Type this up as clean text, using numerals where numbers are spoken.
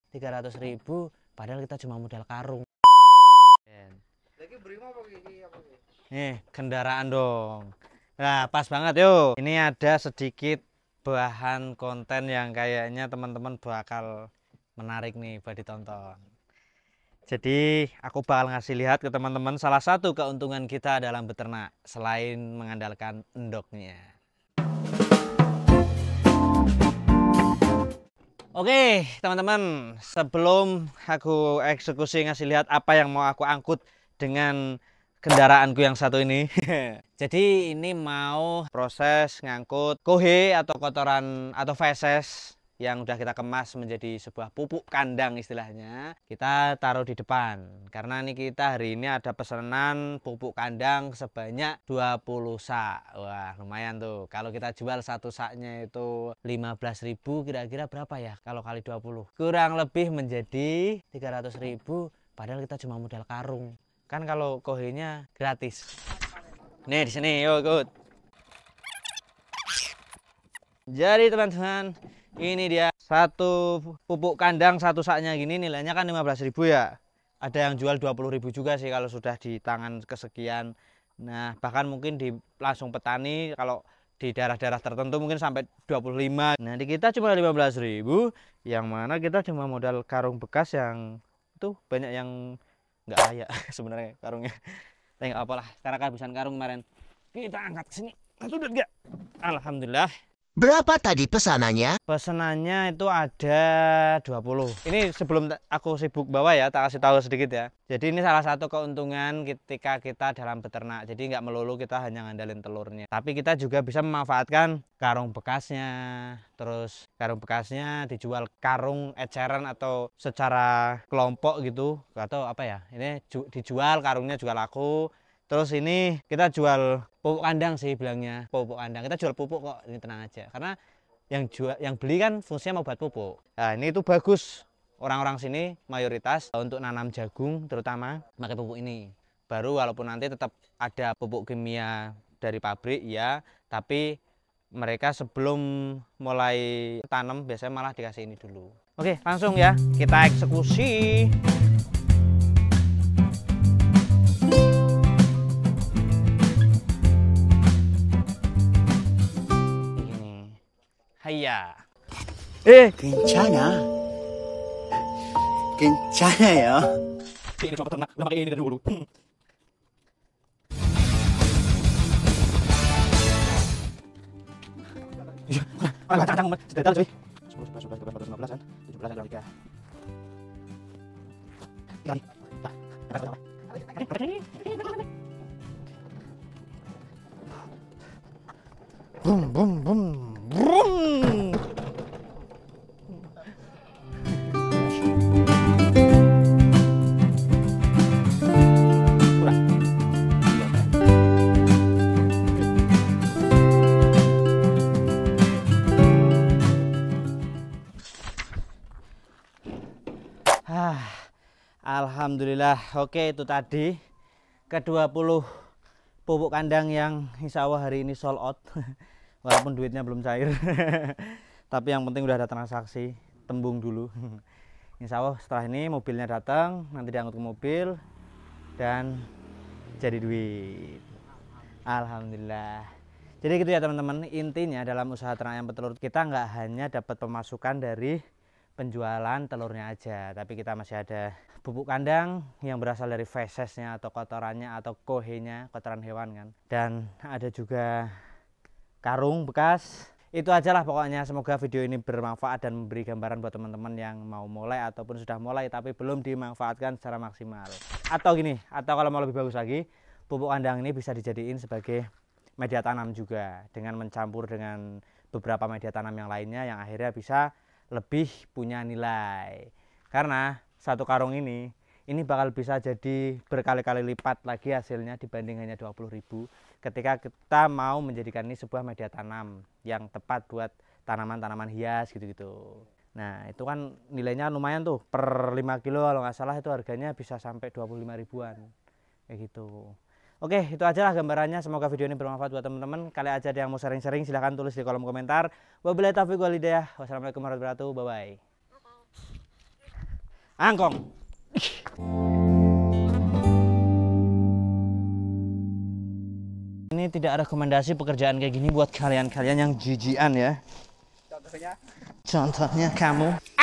300.000 padahal kita cuma modal karung. Nih kendaraan dong. Nah pas banget yo. Ini ada sedikit bahan konten yang kayaknya teman-teman bakal menarik nih buat ditonton. Jadi aku bakal ngasih lihat ke teman-teman salah satu keuntungan kita dalam beternak selain mengandalkan endoknya. Oke teman-teman, sebelum aku eksekusi ngasih lihat apa yang mau aku angkut dengan kendaraanku yang satu ini. Jadi ini mau proses ngangkut kohe atau kotoran atau feses yang udah kita kemas menjadi sebuah pupuk kandang istilahnya. Kita taruh di depan karena ini kita hari ini ada pesanan pupuk kandang sebanyak 20 sak. Wah lumayan tuh. Kalau kita jual satu saknya itu 15.000, kira-kira berapa ya kalau kali 20? Kurang lebih menjadi 300.000 padahal kita cuma modal karung. Kan kalau kohenya gratis. Nih di sini yuk ikut. Jadi teman-teman, ini dia satu pupuk kandang satu saknya gini, nilainya kan 15.000 ya. Ada yang jual 20.000 juga sih kalau sudah di tangan kesekian. Nah bahkan mungkin di langsung petani kalau di daerah-daerah tertentu mungkin sampai 25. Nah di kita cuma 15.000, yang mana kita cuma modal karung bekas yang itu banyak yang nggak layak sebenarnya karungnya. Tapi nggak apalah, karena kehabisan karung kemarin kita angkat ke sini. Sudah enggak? Alhamdulillah. Berapa tadi pesanannya? Pesanannya itu ada 20. Ini sebelum aku sibuk bawa ya, tak kasih tahu sedikit ya. Jadi ini salah satu keuntungan ketika kita dalam beternak. Jadi nggak melulu kita hanya ngandalin telurnya. Tapi kita juga bisa memanfaatkan karung bekasnya. Terus karung bekasnya dijual karung eceran atau secara kelompok gitu. Atau apa ya, ini dijual karungnya juga laku. Terus ini kita jual pupuk kandang sih bilangnya, pupuk kandang. Kita jual pupuk kok, ini tenang aja. Karena yang beli kan fungsinya mau buat pupuk. Nah ini itu bagus. Orang-orang sini mayoritas untuk nanam jagung terutama pakai pupuk ini. Baru walaupun nanti tetap ada pupuk kimia dari pabrik ya, tapi mereka sebelum mulai tanam biasanya malah dikasih ini dulu. Oke langsung ya kita eksekusi. Hayya. Kencana. Kencana ya. Ini cuma peternak, udah pakai ini dari dulu. Iya, cang-cang, sedetail cuy. 10, 11, 12, 13, 14, 15 kan? 17 ada 3. Lari. Bum bum bum bum. Alhamdulillah, oke itu tadi ke-20 pupuk kandang yang insya Allah hari ini sold out. Walaupun duitnya belum cair. Tapi yang penting udah ada transaksi, tembung dulu. Insya Allah setelah ini mobilnya datang, nanti diangkut ke mobil dan jadi duit. Alhamdulillah. Jadi gitu ya teman-teman, intinya dalam usaha ternak ayam petelur kita nggak hanya dapat pemasukan dari penjualan telurnya aja, tapi kita masih ada pupuk kandang yang berasal dari fesesnya atau kotorannya atau kohenya, kotoran hewan kan, dan ada juga karung bekas. Itu aja lah pokoknya. Semoga video ini bermanfaat dan memberi gambaran buat teman-teman yang mau mulai ataupun sudah mulai tapi belum dimanfaatkan secara maksimal. Atau gini, atau kalau mau lebih bagus lagi, pupuk kandang ini bisa dijadiin sebagai media tanam juga dengan mencampur dengan beberapa media tanam yang lainnya yang akhirnya bisa lebih punya nilai. Karena satu karung ini bakal bisa jadi berkali-kali lipat lagi hasilnya dibanding hanya 20.000 ketika kita mau menjadikan ini sebuah media tanam yang tepat buat tanaman-tanaman hias gitu-gitu. Nah itu kan nilainya lumayan tuh, per 5 kilo kalau nggak salah itu harganya bisa sampai 25 ribuan kayak gitu. Oke, itu aja lah gambarannya. Semoga video ini bermanfaat buat teman-teman. Kalian aja ada yang mau sharing-sharing, silahkan tulis di kolom komentar. Wabillahi taufiq wal hidayah. Wassalamualaikum warahmatullahi wabarakatuh. Bye bye. Angkong. Ini tidak rekomendasi pekerjaan kayak gini buat kalian-kalian yang jijian ya. Contohnya kamu.